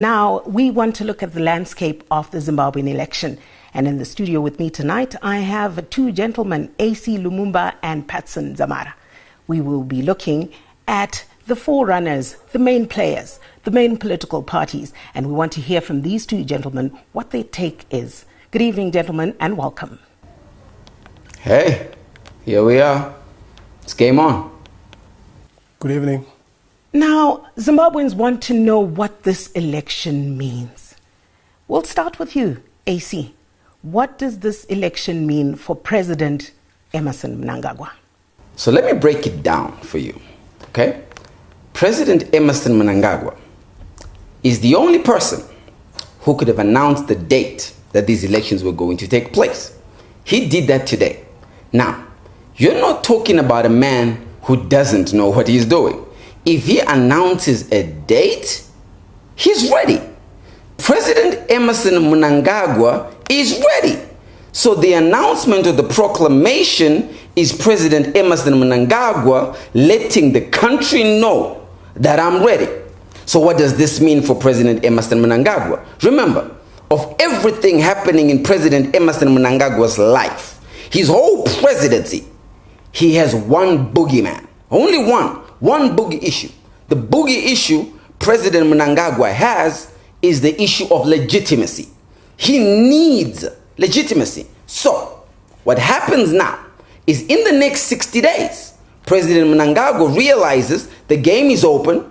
Now, we want to look at the landscape of the Zimbabwean election. And in the studio with me tonight, I have two gentlemen, Acie Lumumba and Paston Dzamara. We will be looking at the forerunners, the main players, the main political parties. And we want to hear from these two gentlemen what their take is. Good evening, gentlemen, and welcome. Hey, here we are. It's game on. Good evening. Now, Zimbabweans want to know what this election means. We'll start with you, Acie. What does this election mean for President Emmerson Mnangagwa? So let me break it down for you, okay? President Emmerson Mnangagwa is the only person who could have announced the date that these elections were going to take place. He did that today. Now, you're not talking about a man who doesn't know what he's doing. If he announces a date, he's ready. President Emmerson Mnangagwa is ready. So the announcement of the proclamation is President Emmerson Mnangagwa letting the country know that I'm ready. So what does this mean for President Emmerson Mnangagwa? Remember, of everything happening in President Emmerson Mnangagwa's life, his whole presidency, he has one boogeyman. Only one boogie issue. The boogie issue President Mnangagwa has is the issue of legitimacy. He needs legitimacy. So, what happens now is in the next 60 days, President Mnangagwa realizes the game is open,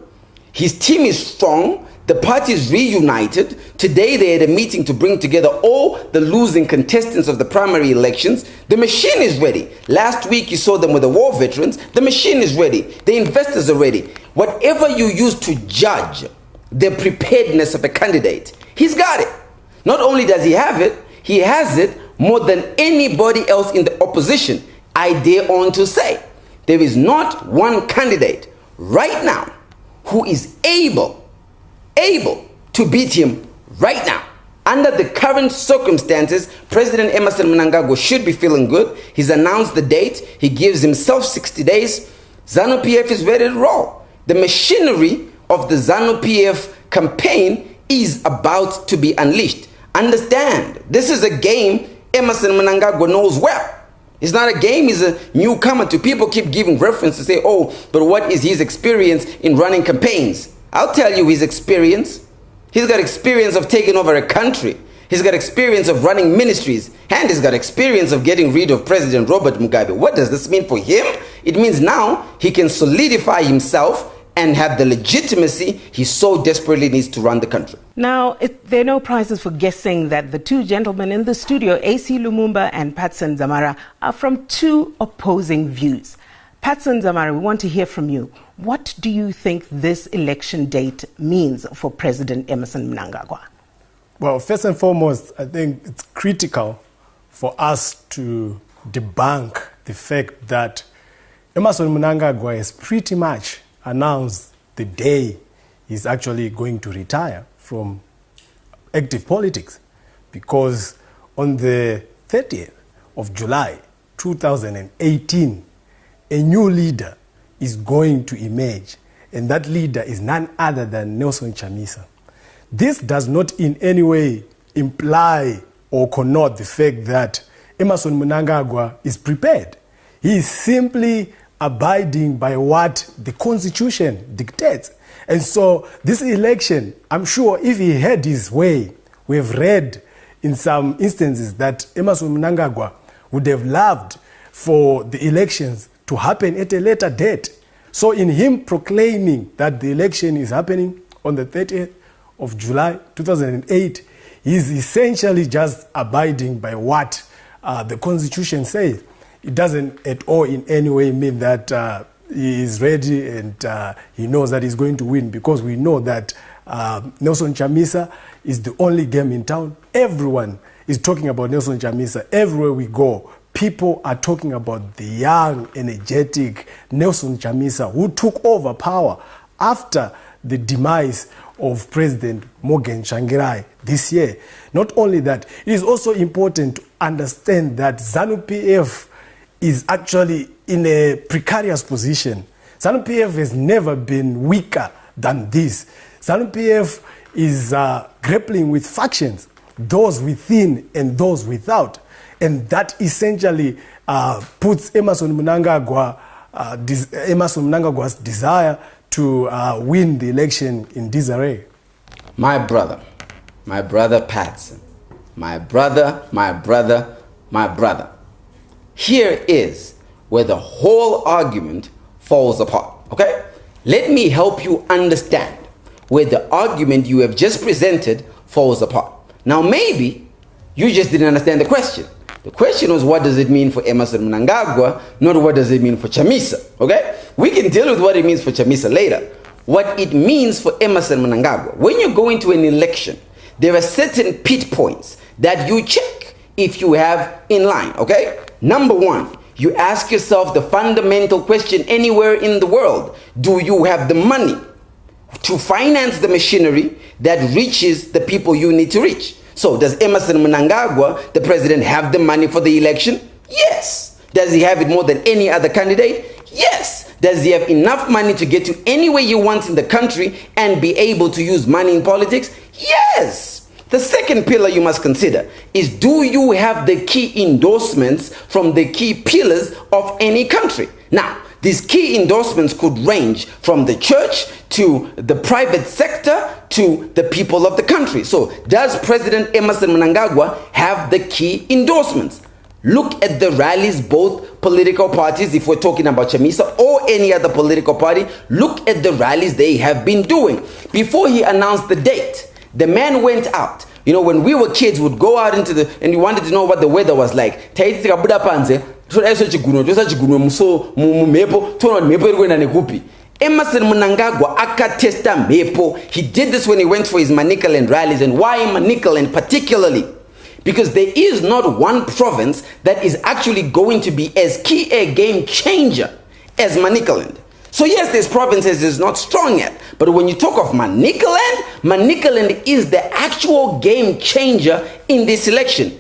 his team is strong, the party is reunited. Today they had a meeting to bring together all the losing contestants of the primary elections. The machine is ready. Last week you saw them with the war veterans. The machine is ready. The investors are ready. Whatever you use to judge the preparedness of a candidate, he's got it. Not only does he have it, he has it more than anybody else in the opposition. I dare on to say, there is not one candidate right now who is able to beat him right now. Under the current circumstances, President Emmerson Mnangagwa should be feeling good. He's announced the date. He gives himself 60 days. ZANU-PF is ready to roll. The machinery of the ZANU-PF campaign is about to be unleashed. Understand, this is a game Emmerson Mnangagwa knows well. It's not a game, he's a newcomer to. People keep giving reference to say, oh, but what is his experience in running campaigns? I'll tell you his experience. He's got experience of taking over a country. He's got experience of running ministries. And he's got experience of getting rid of President Robert Mugabe. What does this mean for him? It means now he can solidify himself and have the legitimacy he so desperately needs to run the country. Now, there are no prizes for guessing that the two gentlemen in the studio, Acie Lumumba and Paston Dzamara, are from two opposing views. Paston Dzamara, we want to hear from you. What do you think this election date means for President Emmerson Mnangagwa? Well, first and foremost, I think it's critical for us to debunk the fact that Emmerson Mnangagwa has pretty much announced the day he's actually going to retire from active politics. Because on the 30th of July, 2018, a new leader is going to emerge, and that leader is none other than Nelson Chamisa. This does not in any way imply or connote the fact that Emmerson Mnangagwa is prepared. He is simply abiding by what the Constitution dictates. And so this election, I'm sure if he had his way, we have read in some instances that Emmerson Mnangagwa would have loved for the elections to happen at a later date. So in him proclaiming that the election is happening on the 30th of July 2008, he's essentially just abiding by what the Constitution says. It doesn't at all in any way mean that he is ready and he knows that he's going to win, because we know that Nelson Chamisa is the only game in town. Everyone is talking about Nelson Chamisa. Everywhere we go, people are talking about the young, energetic Nelson Chamisa who took over power after the demise of President Morgan Tsvangirai this year. Not only that, it is also important to understand that ZANU-PF is actually in a precarious position. ZANU-PF has never been weaker than this. ZANU-PF is grappling with factions, those within and those without. And that essentially puts Emmerson Mnangagwa's desire to win the election in disarray. My brother Patson, my brother. Here is where the whole argument falls apart, okay? Let me help you understand where the argument you have just presented falls apart. Now maybe you just didn't understand the question. The question was, what does it mean for Emmerson Mnangagwa, not what does it mean for Chamisa, okay? We can deal with what it means for Chamisa later. What it means for Emmerson Mnangagwa, when you go into an election, there are certain pit points that you check if you have in line, okay? Number one, you ask yourself the fundamental question anywhere in the world: do you have the money to finance the machinery that reaches the people you need to reach? So does Emmerson Mnangagwa, the president, have the money for the election? Yes. Does he have it more than any other candidate? Yes. Does he have enough money to get to anywhere he wants in the country and be able to use money in politics? Yes. The second pillar you must consider is, do you have the key endorsements from the key pillars of any country? Now, these key endorsements could range from the church to the private sector to the people of the country. So, does President Emmerson Mnangagwa have the key endorsements? Look at the rallies, both political parties, if we're talking about Chamisa or any other political party, look at the rallies they have been doing. Before he announced the date, the man went out. You know, when we were kids, would go out into the, and you wanted to know what the weather was like. Emerson Mnangagwa akatesta mepo. He did this when he went for his Manicaland rallies. And why Manicaland particularly? Because there is not one province that is actually going to be as key a game changer as Manicaland. So yes, there's provinces is not strong yet. But when you talk of Manicaland is the actual game changer in this election.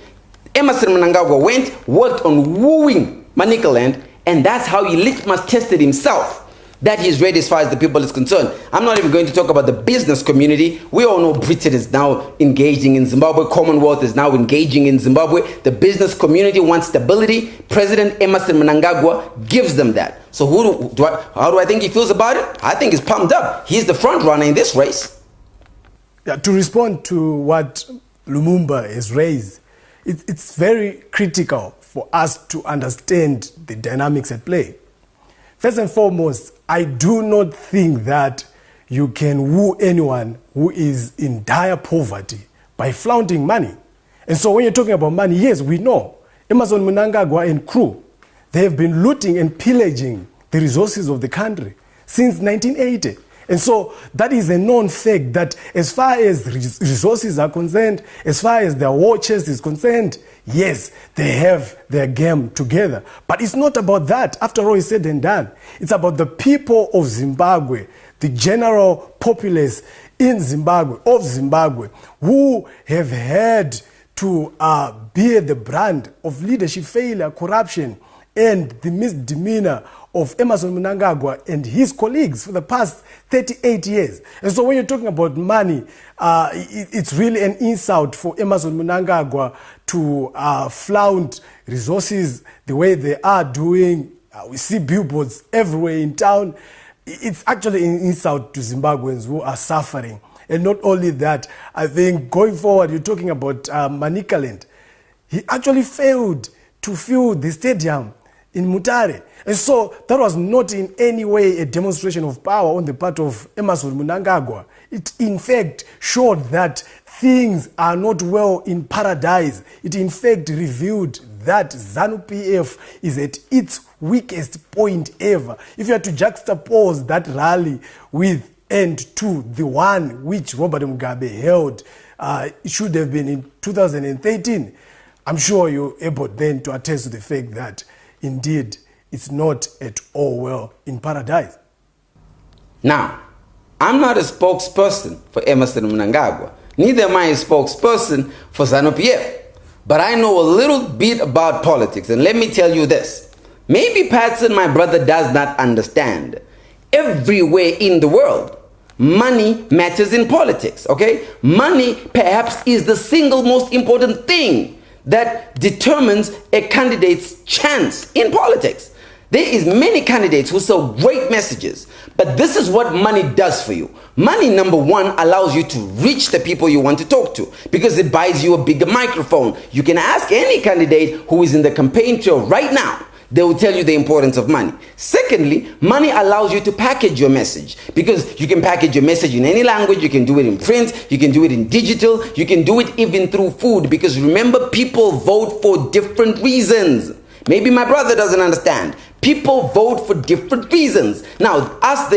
Emmerson Mnangagwa went, worked on wooing Manicaland, and that's how he litmus tested himself, that he's ready as far as the people is concerned. I'm not even going to talk about the business community. We all know Britain is now engaging in Zimbabwe. Commonwealth is now engaging in Zimbabwe. The business community wants stability. President Emmerson Mnangagwa gives them that. So how do I think he feels about it? I think he's pumped up. He's the front runner in this race. Yeah, to respond to what Lumumba has raised, it's very critical for us to understand the dynamics at play. First and foremost, I do not think that you can woo anyone who is in dire poverty by flaunting money. And so when you're talking about money, yes, we know Emmerson Mnangagwa and crew, they have been looting and pillaging the resources of the country since 1980. And so that is a known fact that as far as resources are concerned, as far as their war chest is concerned, yes, they have their game together. But it's not about that. After all is said and done, it's about the people of Zimbabwe, the general populace in Zimbabwe, of Zimbabwe, who have had to bear the brand of leadership failure, corruption, and the misdemeanor of Emmerson Mnangagwa and his colleagues for the past 38 years. And so when you're talking about money, it's really an insult for Emmerson Mnangagwa to flaunt resources the way they are doing. We see billboards everywhere in town. It's actually an insult to Zimbabweans who are suffering. And not only that, I think going forward, you're talking about Manicaland. He actually failed to fill the stadium in Mutare. And so that was not in any way a demonstration of power on the part of Emmerson Mnangagwa. It in fact showed that things are not well in paradise. It in fact revealed that ZANU-PF is at its weakest point ever. If you had to juxtapose that rally with end to the one which Robert Mugabe held, it should have been in 2013. I'm sure you're able then to attest to the fact that indeed it's not at all well in paradise. Now, I'm not a spokesperson for Emmerson Mnangagwa. Neither am I a spokesperson for ZANU-PF. But I know a little bit about politics, and let me tell you this. Maybe Patson, my brother, does not understand. Everywhere in the world, money matters in politics, okay? Money perhaps is the single most important thing that determines a candidate's chance in politics. There is many candidates who sell great messages, but this is what money does for you. Money, number one, allows you to reach the people you want to talk to because it buys you a bigger microphone. You can ask any candidate who is in the campaign trail right now. They will tell you the importance of money. Secondly, money allows you to package your message because you can package your message in any language. You can do it in print. You can do it in digital. You can do it even through food because remember, people vote for different reasons. Maybe my brother doesn't understand. People vote for different reasons. Now, us,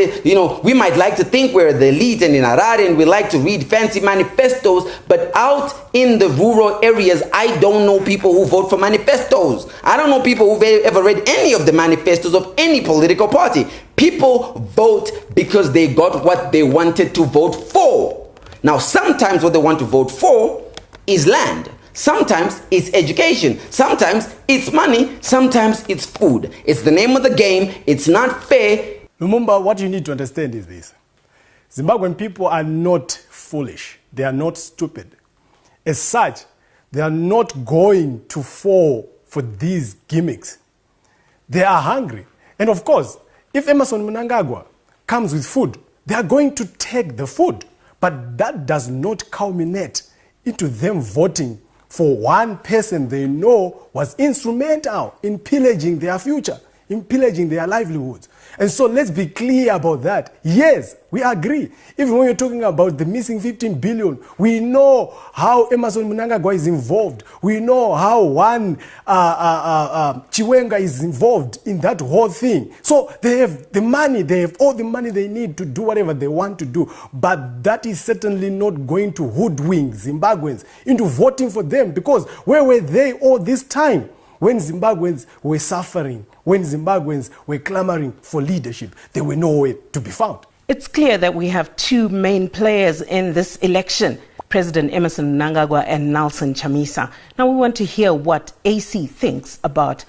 we might like to think we're the elite and in Harare and we like to read fancy manifestos, but out in the rural areas, I don't know people who vote for manifestos. I don't know people who've ever read any of the manifestos of any political party. People vote because they got what they wanted to vote for. Now, sometimes what they want to vote for is land. Sometimes it's education, sometimes it's money, sometimes it's food. It's the name of the game, it's not fair. Lumumba, what you need to understand is this. Zimbabwean people are not foolish, they are not stupid. As such, they are not going to fall for these gimmicks. They are hungry. And of course, if Emmerson Mnangagwa comes with food, they are going to take the food. But that does not culminate into them voting for one person they know was instrumental in pillaging their future, in pillaging their livelihoods. And so let's be clear about that. Yes, we agree. Even when you're talking about the missing 15 billion, we know how Emmerson Mnangagwa is involved. We know how one Chiwenga is involved in that whole thing. So they have the money, they have all the money they need to do whatever they want to do. But that is certainly not going to hoodwink Zimbabweans into voting for them, because where were they all this time? When Zimbabweans were suffering, when Zimbabweans were clamoring for leadership, they were nowhere to be found. It's clear that we have two main players in this election, President Emmerson Mnangagwa and Nelson Chamisa. Now we want to hear what Acie thinks about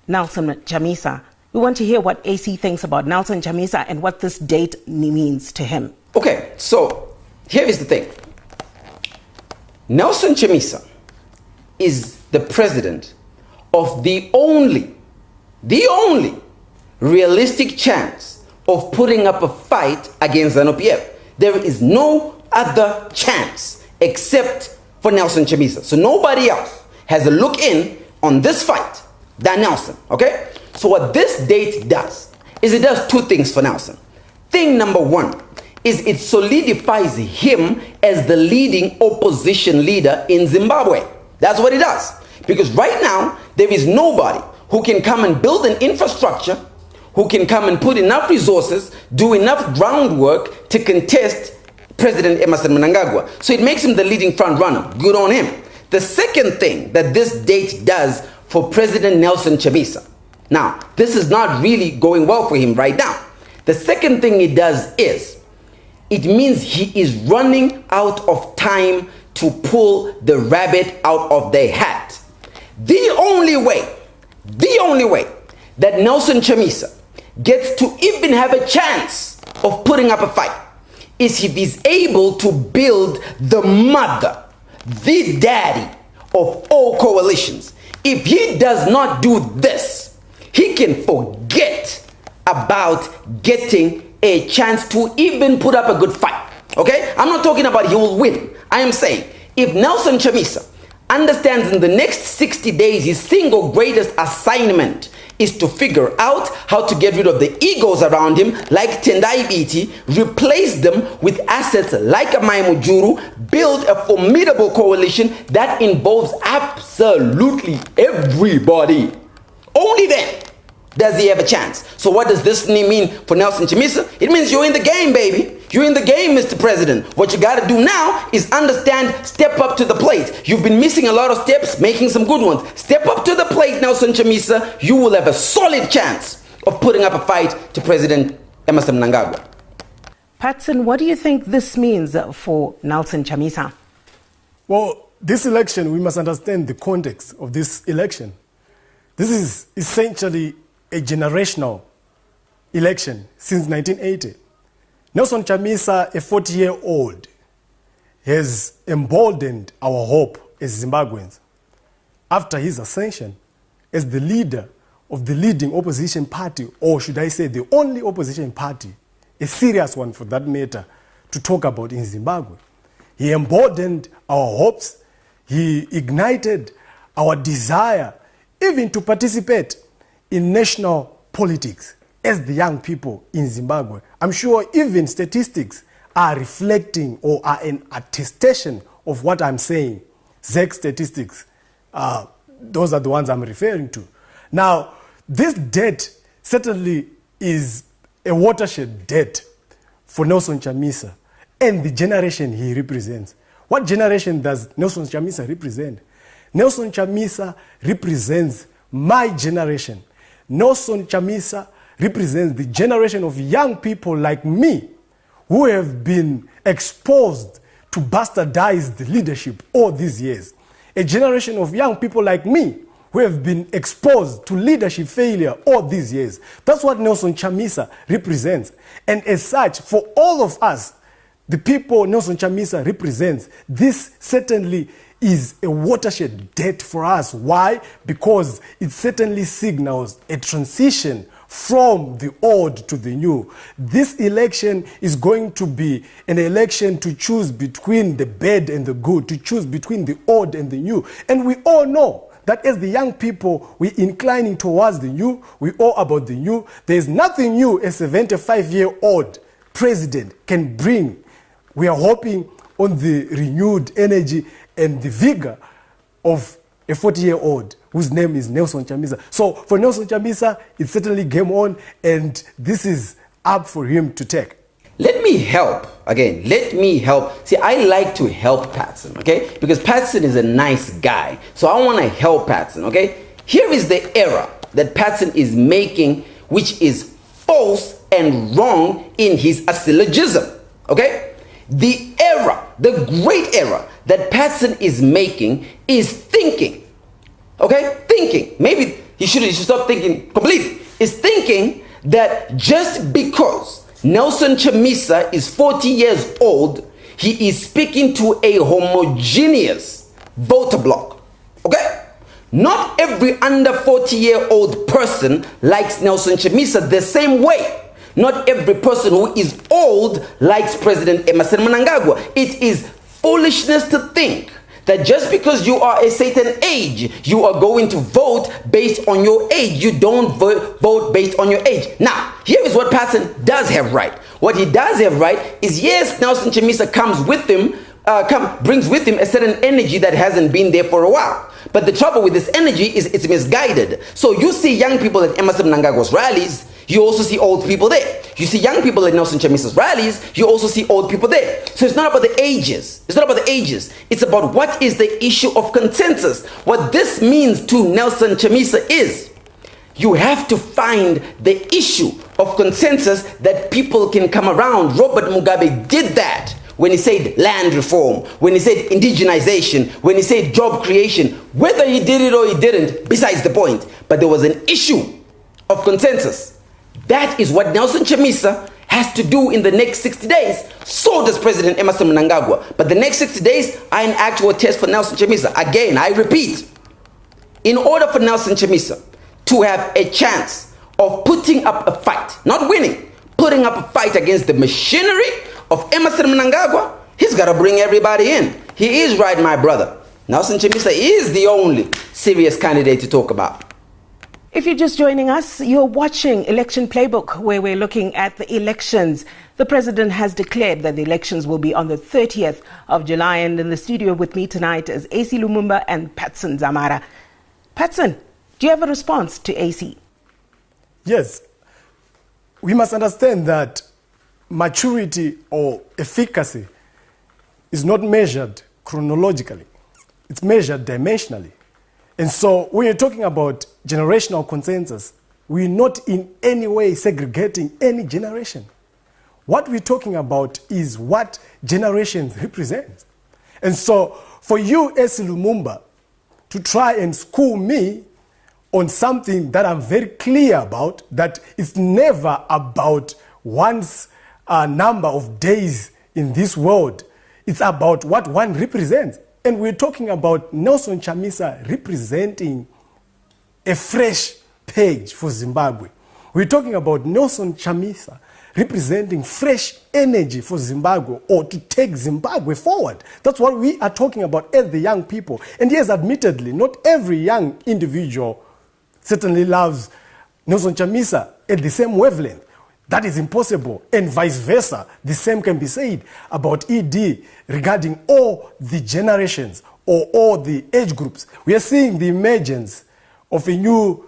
Nelson Chamisa. We want to hear what Acie thinks about Nelson Chamisa and what this date means to him. Okay, so here is the thing. Nelson Chamisa is the president of the only realistic chance of putting up a fight against ZANU-PF. There is no other chance except for Nelson Chamisa. So nobody else has a look in on this fight than Nelson, okay? So what this date does is it does two things for Nelson. Thing number one is it solidifies him as the leading opposition leader in Zimbabwe. That's what it does. Because right now, there is nobody who can come and build an infrastructure, who can come and put enough resources, do enough groundwork to contest President Emmerson Mnangagwa. So it makes him the leading front runner. Good on him. The second thing that this date does for President Nelson Chamisa. Now, this is not really going well for him right now. The second thing it does is, it means he is running out of time to pull the rabbit out of their hat. The only way that Nelson Chamisa gets to even have a chance of putting up a fight is if he's able to build the mother, the daddy of all coalitions. If he does not do this, he can forget about getting a chance to even put up a good fight. Okay? I'm not talking about he will win. I am saying if Nelson Chamisa understands in the next 60 days his single greatest assignment is to figure out how to get rid of the egos around him like Tendai Biti, replace them with assets like Amaimo Juru, build a formidable coalition that involves absolutely everybody. Only then does he have a chance. So what does this mean for Nelson Chamisa? It means you're in the game, baby. You're in the game, Mr. President. What you got to do now is understand, step up to the plate. You've been missing a lot of steps, making some good ones. Step up to the plate, Nelson Chamisa. You will have a solid chance of putting up a fight to President Emmerson Mnangagwa. Paston, what do you think this means for Nelson Chamisa? Well, this election, we must understand the context of this election. This is essentially a generational election since 1980. Nelson Chamisa, a 40-year-old, has emboldened our hope as Zimbabweans after his ascension as the leader of the leading opposition party, or should I say the only opposition party, a serious one for that matter, to talk about in Zimbabwe. He emboldened our hopes. He ignited our desire even to participate in national politics as the young people in Zimbabwe. I'm sure even statistics are reflecting or are an attestation of what I'm saying. ZEC statistics, those are the ones I'm referring to. Now, this debt certainly is a watershed debt for Nelson Chamisa and the generation he represents. What generation does Nelson Chamisa represent? Nelson Chamisa represents my generation. Nelson Chamisa represents the generation of young people like me who have been exposed to bastardized leadership all these years. A generation of young people like me who have been exposed to leadership failure all these years. That's what Nelson Chamisa represents. And as such, for all of us, the people Nelson Chamisa represents, this certainly is a watershed debt for us. Why? Because it certainly signals a transition from the old to the new. This election is going to be an election to choose between the bad and the good, to choose between the old and the new. And we all know that as the young people, we're inclining towards the new. We're all about the new. There's nothing new a 75-year-old president can bring. We are hoping on the renewed energy and the vigor of a 40-year-old whose name is Nelson Chamisa. So for Nelson Chamisa, it's certainly game on, and this is up for him to take. Let me help. Again, let me help. See, I like to help Paston, okay? Because Paston is a nice guy. So I want to help Paston, okay? Here is the error that Paston is making, which is false and wrong in his syllogism, okay? The error, the great error that Paston is making is thinking, okay? Thinking. Maybe he should stop thinking completely. Is thinking that just because Nelson Chamisa is 40 years old, he is speaking to a homogeneous voter bloc. Okay? Not every under 40-year-old person likes Nelson Chamisa the same way. Not every person who is old likes President Emmerson Mnangagwa. It is foolishness to think that just because you are a certain age, you are going to vote based on your age. You don't vote based on your age. Now, here is what Paston does have right. What he does have right is, yes, Nelson Chamisa comes with him, brings with him a certain energy that hasn't been there for a while. But the trouble with this energy is it's misguided. So you see young people at Emmerson Mnangagwa's rallies, you also see old people there. You see young people at Nelson Chamisa's rallies, you also see old people there. So it's not about the ages. It's not about the ages. It's about what is the issue of consensus. What this means to Nelson Chamisa is you have to find the issue of consensus that people can come around. Robert Mugabe did that when he said land reform, when he said indigenization, when he said job creation. Whether he did it or he didn't, besides the point. But there was an issue of consensus. That is what Nelson Chamisa has to do in the next 60 days. So does President Emmerson Mnangagwa. But the next 60 days are an actual test for Nelson Chamisa. Again, I repeat, in order for Nelson Chamisa to have a chance of putting up a fight, not winning, putting up a fight against the machinery of Emmerson Mnangagwa, he's got to bring everybody in. He is right, my brother. Nelson Chamisa is the only serious candidate to talk about. If you're just joining us, you're watching Election Playbook, where we're looking at the elections. The president has declared that the elections will be on the 30th of July. And in the studio with me tonight is Acie Lumumba and Paston Dzamara. Paston, do you have a response to Acie? Yes. We must understand that maturity or efficacy is not measured chronologically. It's measured dimensionally. And so when you're talking about generational consensus, we're not in any way segregating any generation. What we're talking about is what generations represent. And so for you, Acie Lumumba, to try and school me on something that I'm very clear about, that it's never about one's number of days in this world. It's about what one represents. And we're talking about Nelson Chamisa representing a fresh page for Zimbabwe. We're talking about Nelson Chamisa representing fresh energy for Zimbabwe, or to take Zimbabwe forward. That's what we are talking about as the young people. And yes, admittedly, not every young individual certainly loves Nelson Chamisa at the same wavelength. That is impossible. And vice versa, the same can be said about ED regarding all the generations or all the age groups. We are seeing the emergence of a new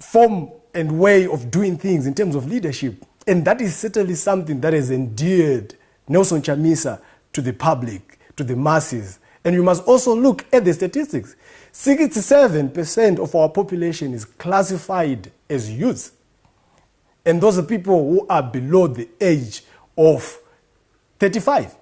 form and way of doing things in terms of leadership. And that is certainly something that has endeared Nelson Chamisa to the public, to the masses. And you must also look at the statistics. 67% of our population is classified as youth. And those are people who are below the age of 35.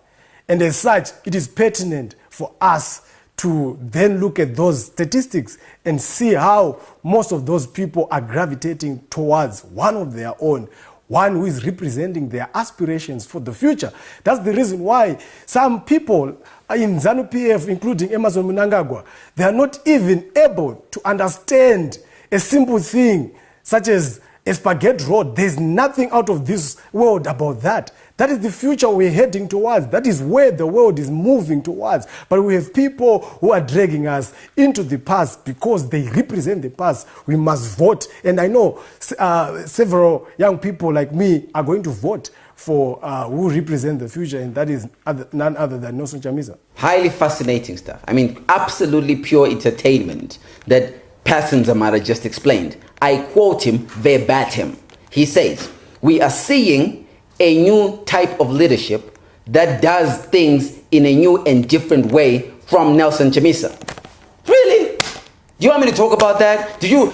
And as such, it is pertinent for us to then look at those statistics and see how most of those people are gravitating towards one of their own, one who is representing their aspirations for the future. That's the reason why some people in ZANU-PF, including Emmerson Mnangagwa, they are not even able to understand a simple thing such as a spaghetti road. There's nothing out of this world about that. That is the future we're heading towards. That is where the world is moving towards. But we have people who are dragging us into the past because they represent the past. We must vote. And I know several young people like me are going to vote for who represent the future, and that is none other than Nelson Chamisa. Highly fascinating stuff. I mean, absolutely pure entertainment that Paston Dzamara just explained. I quote him verbatim. He says, "We are seeing a new type of leadership that does things in a new and different way from Nelson Chamisa." Really? Do you want me to talk about that? Do you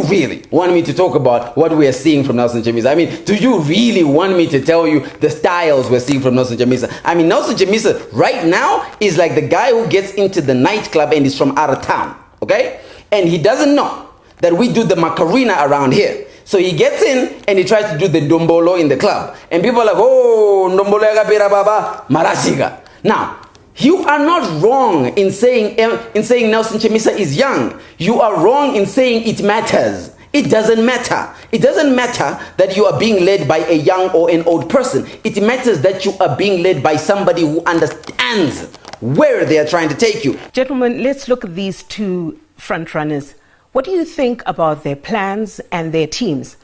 really want me to talk about what we are seeing from Nelson Chamisa? I mean, do you really want me to tell you the styles we're seeing from Nelson Chamisa? I mean, Nelson Chamisa right now is like the guy who gets into the nightclub and is from out of town, okay? And he doesn't know that we do the Macarena around here. So he gets in and he tries to do the Ndombolo in the club. And people are like, oh, Ndombolo ya kapera baba, marasiga. Now, you are not wrong in saying Nelson Chamisa is young. You are wrong in saying it matters. It doesn't matter. It doesn't matter that you are being led by a young or an old person. It matters that you are being led by somebody who understands where they are trying to take you. Gentlemen, let's look at these two frontrunners. What do you think about their plans and their teams?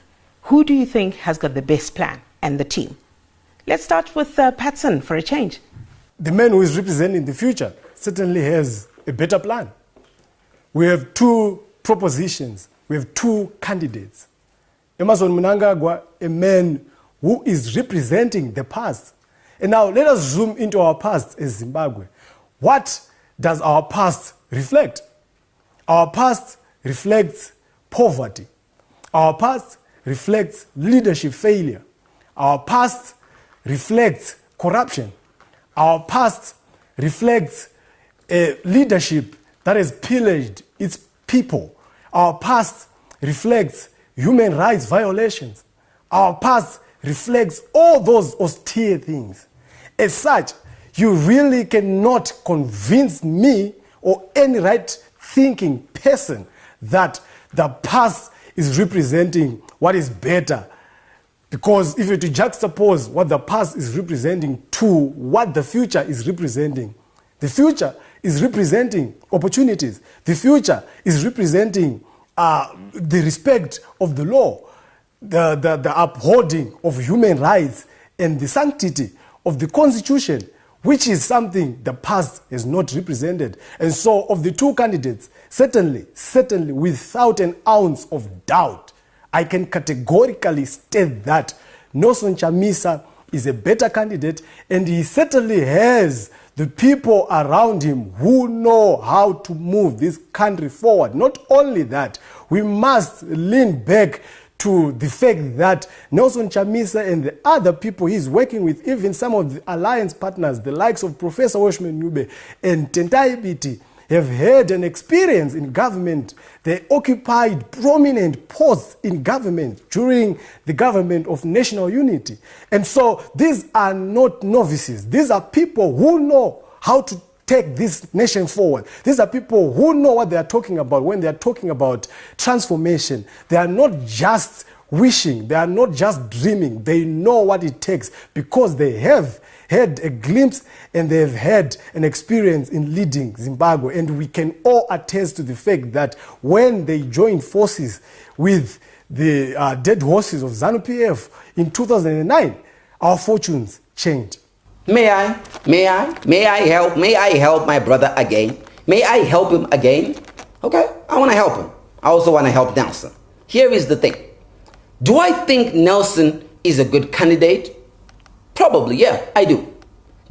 Who do you think has got the best plan and the team? Let's start with Paston for a change. The man who is representing the future certainly has a better plan. We have two propositions. We have two candidates. Emmerson Mnangagwa, a man who is representing the past. And now let us zoom into our past as Zimbabwe. What does our past reflect? Our past reflects poverty. Our past reflects leadership failure. Our past reflects corruption. Our past reflects a leadership that has pillaged its people. Our past reflects human rights violations. Our past reflects all those austere things. As such, you really cannot convince me or any right-thinking person that the past is representing what is better. Because if you to juxtapose what the past is representing to what the future is representing, the future is representing opportunities. The future is representing the respect of the law, the upholding of human rights, and the sanctity of the Constitution, which is something the past has not represented. And so of the two candidates, certainly, without an ounce of doubt, I can categorically state that Nelson Chamisa is a better candidate, and he certainly has the people around him who know how to move this country forward. Not only that, we must lean back to the fact that Nelson Chamisa and the other people he's working with, even some of the alliance partners, the likes of Professor Washman Nyube and Tentai Biti, have had an experience in government. They occupied prominent posts in government during the government of national unity. And so these are not novices. These are people who know how to take this nation forward. These are people who know what they are talking about when they are talking about transformation. They are not just wishing, they are not just dreaming. They know what it takes because they have had a glimpse and they've had an experience in leading Zimbabwe. And we can all attest to the fact that when they joined forces with the dead horses of ZANU-PF in 2009, our fortunes changed. May I help my brother again? May I help him again? Okay, I want to help him. I also want to help Nelson. Here is the thing. Do I think Nelson is a good candidate? Probably, yeah, I do.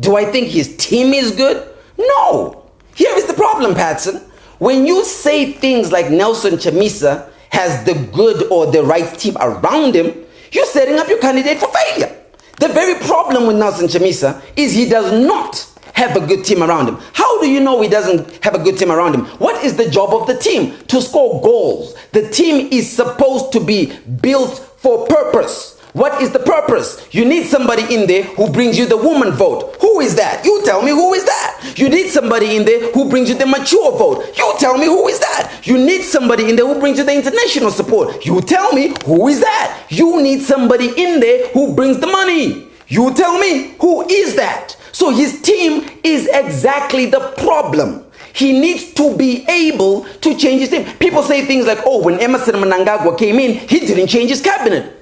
Do I think his team is good? No. Here is the problem, Patson. When you say things like Nelson Chamisa has the good or the right team around him, you're setting up your candidate for failure. The very problem with Nelson Chamisa is he does not have a good team around him. How do you know he doesn't have a good team around him? What is the job of the team? To score goals. The team is supposed to be built for purpose. What is the purpose? You need somebody in there who brings you the woman vote. Who is that? You tell me, who is that? You need somebody in there who brings you the mature vote. You tell me, who is that? You need somebody in there who brings you the international support. You tell me, who is that? You need somebody in there who brings the money. You tell me, who is that? So his team is exactly the problem. He needs to be able to change his team. People say things like, oh, when Emmerson Mnangagwa came in, he didn't change his cabinet.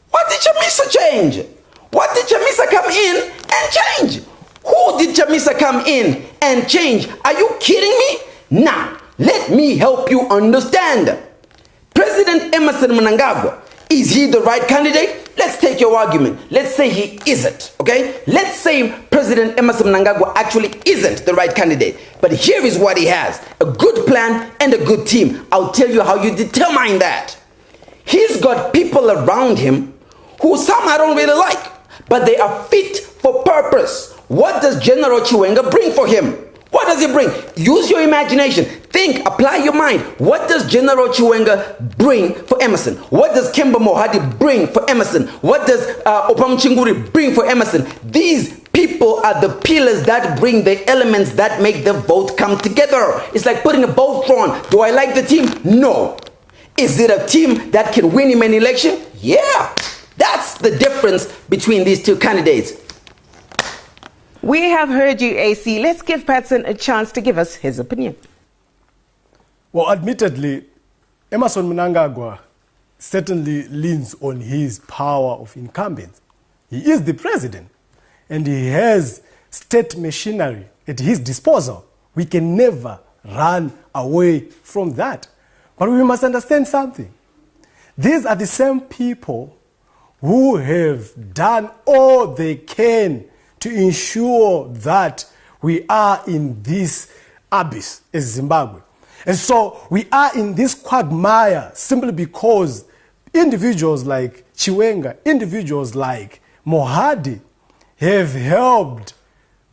What did Chamisa change? What did Chamisa come in and change? Who did Chamisa come in and change? Are you kidding me? Now, let me help you understand. President Emmerson Mnangagwa, is he the right candidate? Let's take your argument. Let's say he isn't, okay? Let's say President Emmerson Mnangagwa actually isn't the right candidate. But here is what he has. A good plan and a good team. I'll tell you how you determine that. He's got people around him who some I don't really like, but they are fit for purpose. What does General Chiwenga bring for him? What does he bring? Use your imagination. Think, apply your mind. What does General Chiwenga bring for Emmerson? What does Kemba Mohadi bring for Emmerson? What does Opam Chinguri bring for Emmerson? These people are the pillars that bring the elements that make the vote come together. It's like putting a bolt on. Do I like the team? No. Is it a team that can win him an election? Yeah. That's the difference between these two candidates. We have heard you, Acie. Let's give Patson a chance to give us his opinion. Well, admittedly, Emmerson Mnangagwa certainly leans on his power of incumbents. He is the president, and he has state machinery at his disposal. We can never run away from that. But we must understand something. These are the same people who have done all they can to ensure that we are in this abyss as Zimbabwe. And so we are in this quagmire simply because individuals like Chiwenga, individuals like Mohadi have helped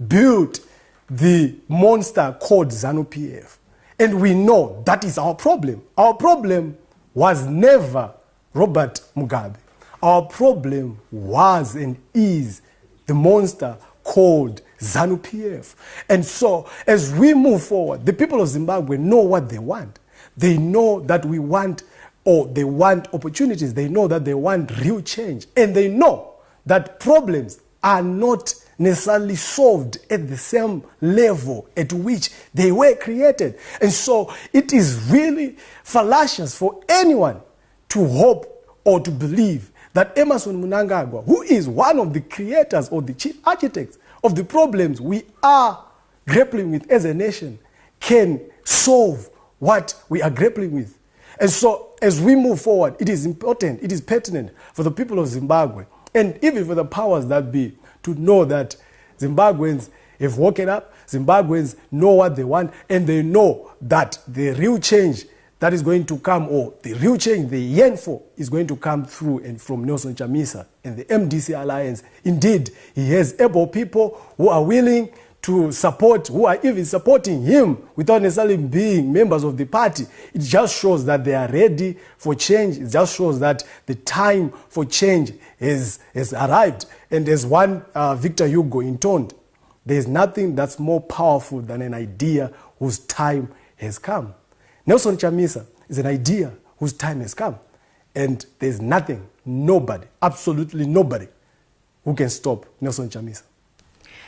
build the monster called ZANU-PF. And we know that is our problem. Our problem was never Robert Mugabe. Our problem was and is the monster called ZANU-PF. And so as we move forward, the people of Zimbabwe know what they want. They know that we want, or they want opportunities. They know that they want real change. And they know that problems are not necessarily solved at the same level at which they were created. And so it is really fallacious for anyone to hope or to believe that Emmerson Mnangagwa, who is one of the creators or the chief architects of the problems we are grappling with as a nation, can solve what we are grappling with. And so as we move forward, it is important, it is pertinent for the people of Zimbabwe, and even for the powers that be, to know that Zimbabweans have woken up, Zimbabweans know what they want, and they know that the real change that is going to come, or the real change they yearn for, is going to come through and from Nelson Chamisa and the MDC Alliance. Indeed, he has able people who are willing to support, who are even supporting him without necessarily being members of the party. It just shows that they are ready for change. It just shows that the time for change has arrived. And as one Victor Hugo intoned, there is nothing that's more powerful than an idea whose time has come. Nelson Chamisa is an idea whose time has come. And there's nothing, nobody, absolutely nobody, who can stop Nelson Chamisa.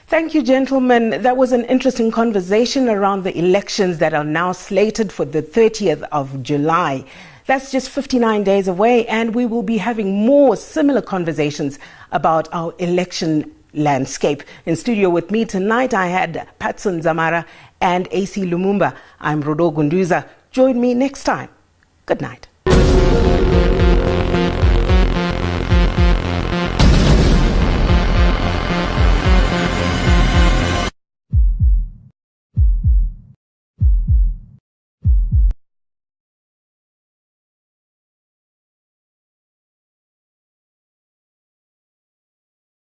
Thank you, gentlemen. That was an interesting conversation around the elections that are now slated for the 30th of July. That's just 59 days away, and we will be having more similar conversations about our election landscape. In studio with me tonight, I had Paston Dzamara and Acie Lumumba. I'm Rodo Gunduza. Join me next time. Good night.